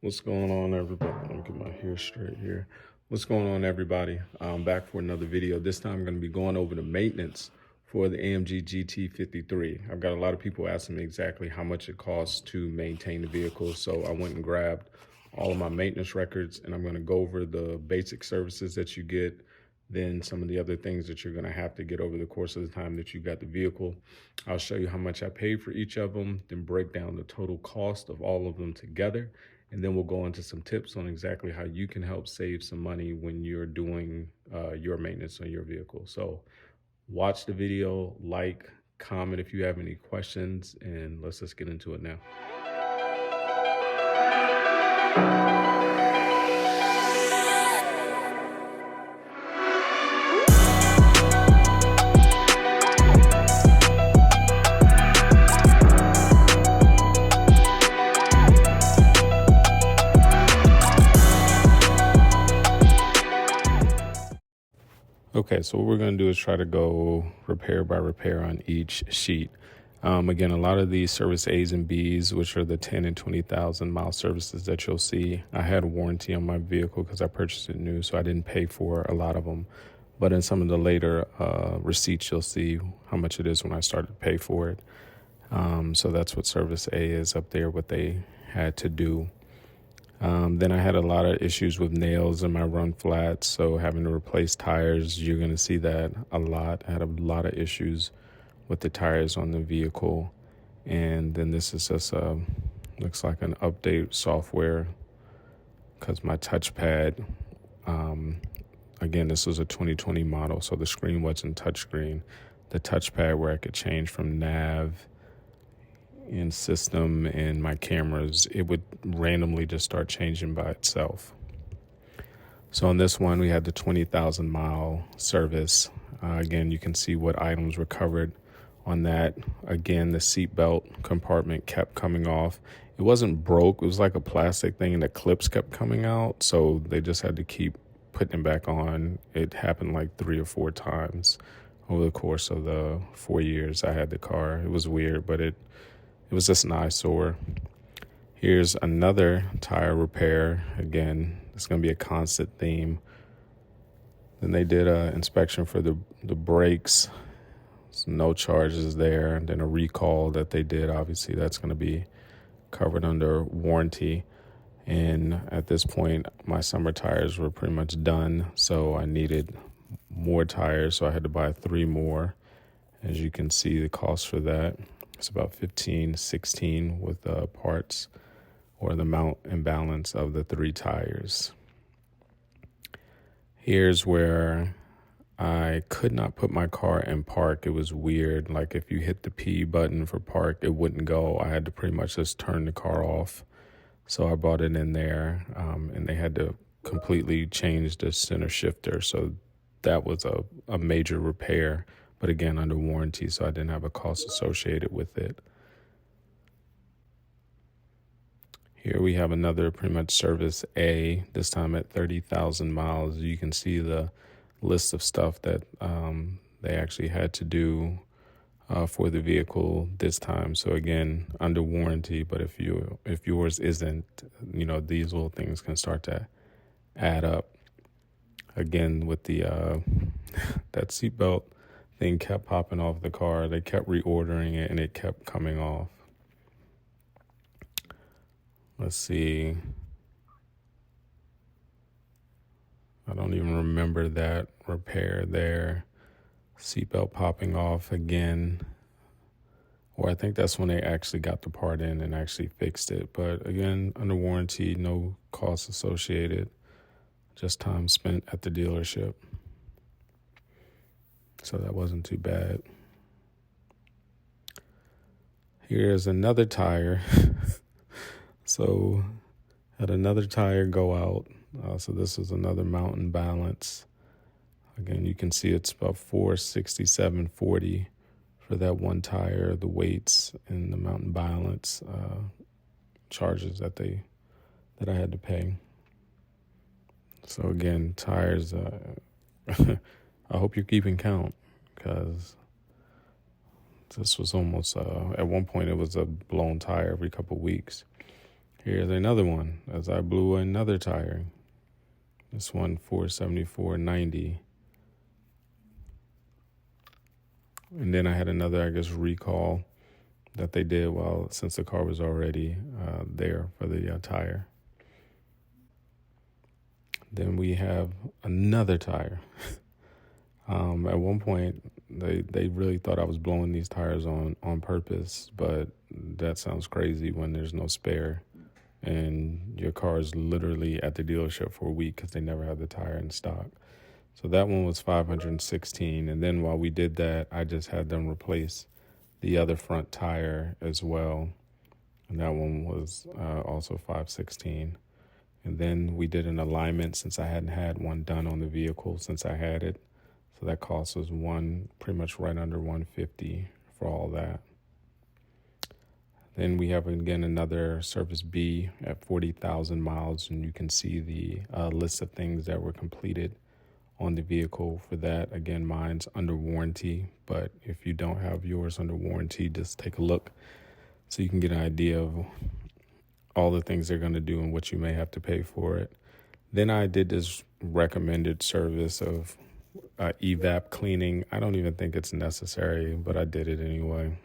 What's going on, everybody? Let me get my hair straight here. What's going on, everybody? I'm back for another video. This time I'm going to be going over the maintenance for the AMG GT53. I've got a lot of people asking me exactly how much it costs to maintain the vehicle, so I went and grabbed all of my maintenance records, and I'm going to go over the basic services that you get, then some of the other things that you're going to have to get over the course of the time that you got the vehicle. I'll show you how much I paid for each of them, then break down the total cost of all of them together. And then we'll go into some tips on exactly how you can help save some money when you're doing your maintenance on your vehicle. So watch the video, like, comment if you have any questions, and let's just get into it now. Okay, so what we're going to do is try to go repair by repair on each sheet. Again, a lot of these service A's and B's, which are the 10 and 20,000 mile services that you'll see, I had a warranty on my vehicle because I purchased it new, so I didn't pay for a lot of them. But in some of the later receipts, you'll see how much it is when I started to pay for it. So that's what service A is up there, what they had to do. Then I had a lot of issues with nails in my run flats, so having to replace tires, you're going to see that a lot. I had a lot of issues with the tires on the vehicle. And then this is just looks like an update software because my touchpad, again, this was a 2020 model, so the screen wasn't touchscreen. The touchpad where I could change from nav in system and my cameras, it would randomly just start changing by itself. So on this one, we had the 20,000 mile service. Again, you can see what items were covered on that. Again, the seatbelt compartment kept coming off. It wasn't broke. It was like a plastic thing and the clips kept coming out. So they just had to keep putting it back on. It happened like 3 or 4 times over the course of the 4 years I had the car. It was weird, but it was just an eyesore. Here's another tire repair. Again, it's going to be a constant theme. Then they did an inspection for the brakes. So no charges there. And then a recall that they did. Obviously, that's going to be covered under warranty. And at this point, my summer tires were pretty much done. So I needed more tires. So I had to buy 3 more. As you can see, the cost for that. It's about 15, 16 with parts or the mount and balance of the 3 tires. Here's where I could not put my car in park. It was weird. Like if you hit the P button for park, it wouldn't go. I had to pretty much just turn the car off. So I brought it in there and they had to completely change the center shifter. So that was a major repair. But again, under warranty, so I didn't have a cost associated with it. Here we have another pretty much service A, this time at 30,000 miles. You can see the list of stuff that they actually had to do for the vehicle this time. So again, under warranty, but if yours isn't, these little things can start to add up. Again, with the that seatbelt thing kept popping off the car. They kept reordering it and it kept coming off. Let's see. I don't even remember that repair there. Seatbelt popping off again. Or I think that's when they actually got the part in and actually fixed it. But again, under warranty, no costs associated. Just time spent at the dealership. So that wasn't too bad. Here's another tire. So had another tire go out. So this is another mountain balance. Again, you can see it's about $467.40 for that one tire, the weights and the mountain balance charges that I had to pay. So again, tires, I hope you're keeping count because this was almost, at one point it was a blown tire every couple of weeks. Here's another one as I blew another tire. This one 474.90. And then I had another, I guess, recall that they did since the car was already there for the tire. Then we have another tire. At one point, they really thought I was blowing these tires on purpose, but that sounds crazy when there's no spare and your car is literally at the dealership for a week because they never had the tire in stock. So that one was $516. And then while we did that, I just had them replace the other front tire as well. And that one was also $516. And then we did an alignment since I hadn't had one done on the vehicle since I had it. So that cost was pretty much right under $150 for all that. Then we have, again, another Service B at 40,000 miles, and you can see the list of things that were completed on the vehicle for that. Again, mine's under warranty, but if you don't have yours under warranty, just take a look so you can get an idea of all the things they're going to do and what you may have to pay for it. Then I did this recommended service of evap cleaning. I don't even think it's necessary, but I did it anyway.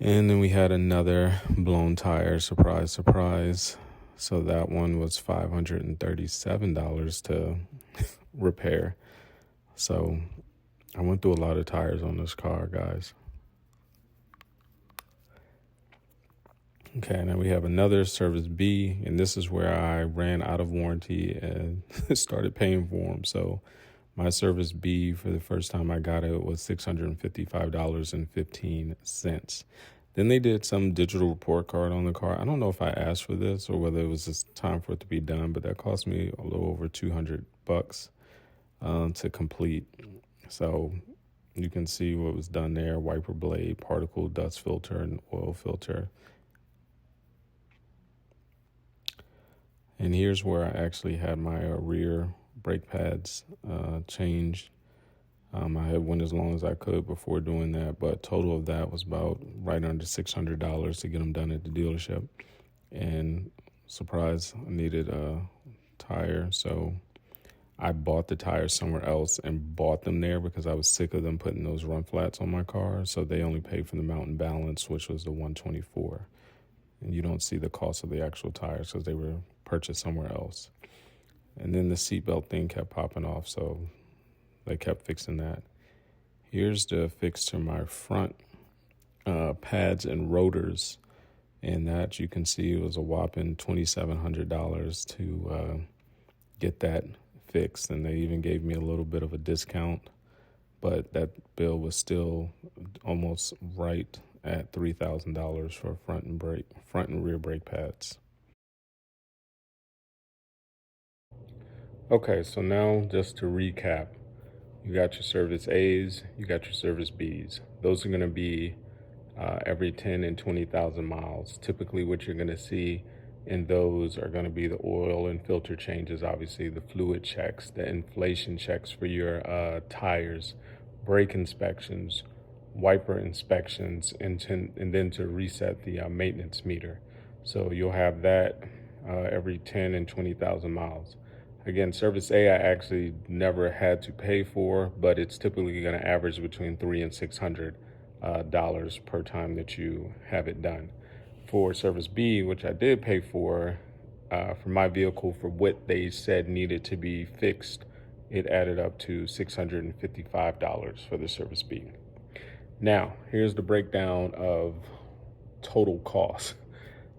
And then we had another blown tire, surprise, surprise. So that one was $537 to repair. So I went through a lot of tires on this car, guys. Okay, and then we have another Service B, and this is where I ran out of warranty and started paying for them. So my Service B, for the first time I got it, was $655.15. Then they did some digital report card on the car. I don't know if I asked for this or whether it was just time for it to be done, but that cost me a little over $200 to complete. So you can see what was done there: wiper blade, particle dust filter, and oil filter. And here's where I actually had my rear brake pads changed. I had went as long as I could before doing that, but total of that was about right under $600 to get them done at the dealership. And surprise, I needed a tire, so I bought the tires somewhere else and bought them there because I was sick of them putting those run flats on my car. So they only paid for the mountain balance, which was the $124. And you don't see the cost of the actual tires because they were purchased somewhere else. And then the seatbelt thing kept popping off, so they kept fixing that. Here's the fix to my front pads and rotors, and that you can see was a whopping $2,700 to get that fixed. And they even gave me a little bit of a discount, but that bill was still almost right at $3,000 for front and rear brake pads. Okay, so now just to recap, you got your Service A's, you got your Service B's. Those are going to be every 10 and 20,000 miles. Typically what you're going to see in those are going to be the oil and filter changes, obviously the fluid checks, the inflation checks for your tires, brake inspections, wiper inspections, and then to reset the maintenance meter. So you'll have that every 10 and 20,000 miles. Again, Service A I actually never had to pay for, but it's typically going to average between $300 and $600 per time that you have it done. For Service B, which I did pay for my vehicle for what they said needed to be fixed, it added up to $655 for the Service B. Now, here's the breakdown of total cost.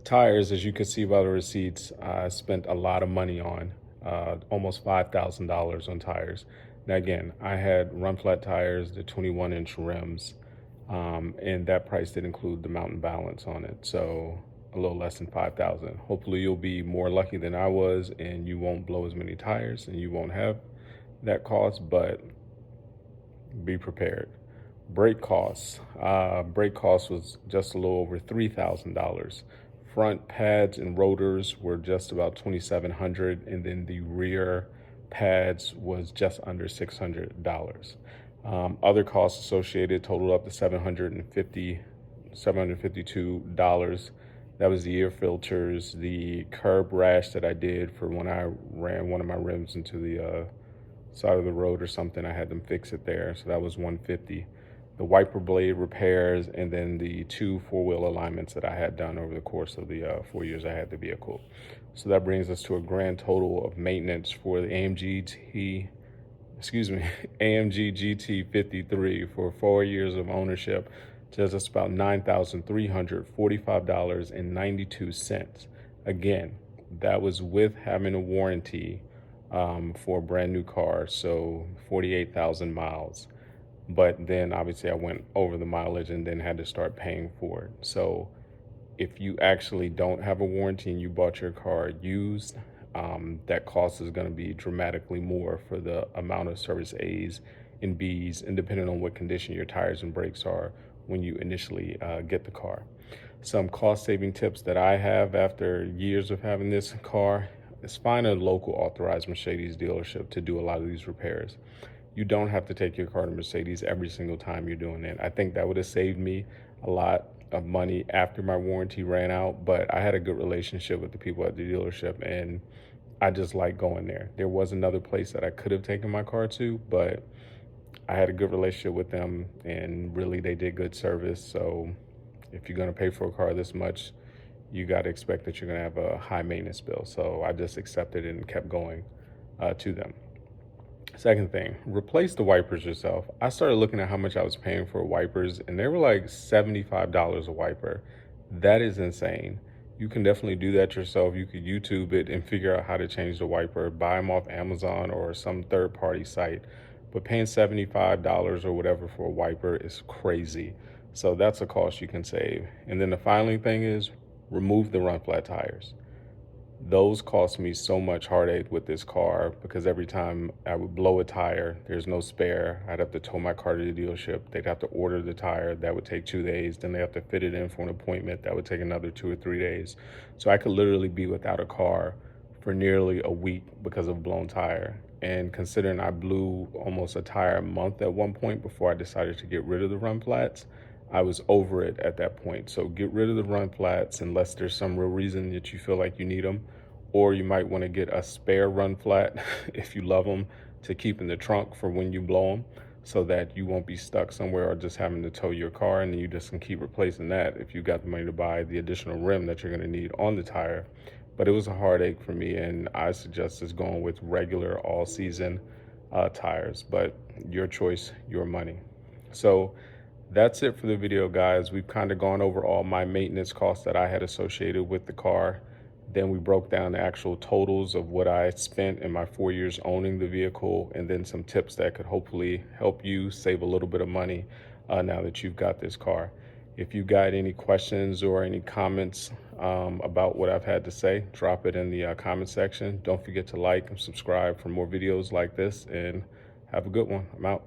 Tires, as you can see by the receipts, I spent a lot of money on. Almost $5,000 on tires. Now again, I had run flat tires, the 21-inch rims, and that price did include the mountain balance on it, so a little less than $5,000. Hopefully you'll be more lucky than I was and you won't blow as many tires and you won't have that cost, but be prepared. Brake costs was just a little over $3,000. Front pads and rotors were just about $2,700, and then the rear pads was just under $600. Other costs associated totaled up to $752, That was the air filters, the curb rash that I did for when I ran one of my rims into the side of the road or something. I had them fix it there, so that was 150. The wiper blade repairs, and then the 2 4-wheel alignments that I had done over the course of the 4 years I had the vehicle. So that brings us to a grand total of maintenance for the AMG GT53 for 4 years of ownership, just about $9,345.92. Again, that was with having a warranty for a brand new car, so 48,000 miles. But then obviously I went over the mileage and then had to start paying for it. So if you actually don't have a warranty and you bought your car used, that cost is going to be dramatically more for the amount of service A's and B's, and depending on what condition your tires and brakes are when you initially get the car. Some cost saving tips that I have after years of having this car is find a local authorized Mercedes dealership to do a lot of these repairs. You don't have to take your car to Mercedes every single time you're doing it. I think that would have saved me a lot of money after my warranty ran out, but I had a good relationship with the people at the dealership, and I just like going there. There was another place that I could have taken my car to, but I had a good relationship with them, and really they did good service. So if you're going to pay for a car this much, you got to expect that you're going to have a high maintenance bill. So I just accepted it and kept going to them. Second thing, replace the wipers yourself. I started looking at how much I was paying for wipers, and they were like $75 a wiper. That is insane. You can definitely do that yourself. You could YouTube it and figure out how to change the wiper, buy them off Amazon or some third-party site. But paying $75 or whatever for a wiper is crazy. So that's a cost you can save. And then the final thing is remove the run flat tires. Those cost me so much heartache with this car, because every time I would blow a tire, there's no spare. I'd have to tow my car to the dealership. They'd have to order the tire. That would take 2 days. Then they have to fit it in for an appointment. That would take another 2 or 3 days. So I could literally be without a car for nearly a week because of a blown tire. And considering I blew almost a tire a month at one point before I decided to get rid of the run flats, I was over it at that point. So get rid of the run flats unless there's some real reason that you feel like you need them. Or you might want to get a spare run flat if you love them to keep in the trunk for when you blow them, so that you won't be stuck somewhere or just having to tow your car, and then you just can keep replacing that if you got the money to buy the additional rim that you're going to need on the tire. But it was a heartache for me, and I suggest just going with regular all season tires, but your choice, your money. So that's it for the video, guys. We've kind of gone over all my maintenance costs that I had associated with the car. Then we broke down the actual totals of what I spent in my 4 years owning the vehicle, and then some tips that could hopefully help you save a little bit of money now that you've got this car. If you got any questions or any comments about what I've had to say, drop it in the comment section. Don't forget to like and subscribe for more videos like this, and have a good one. I'm out.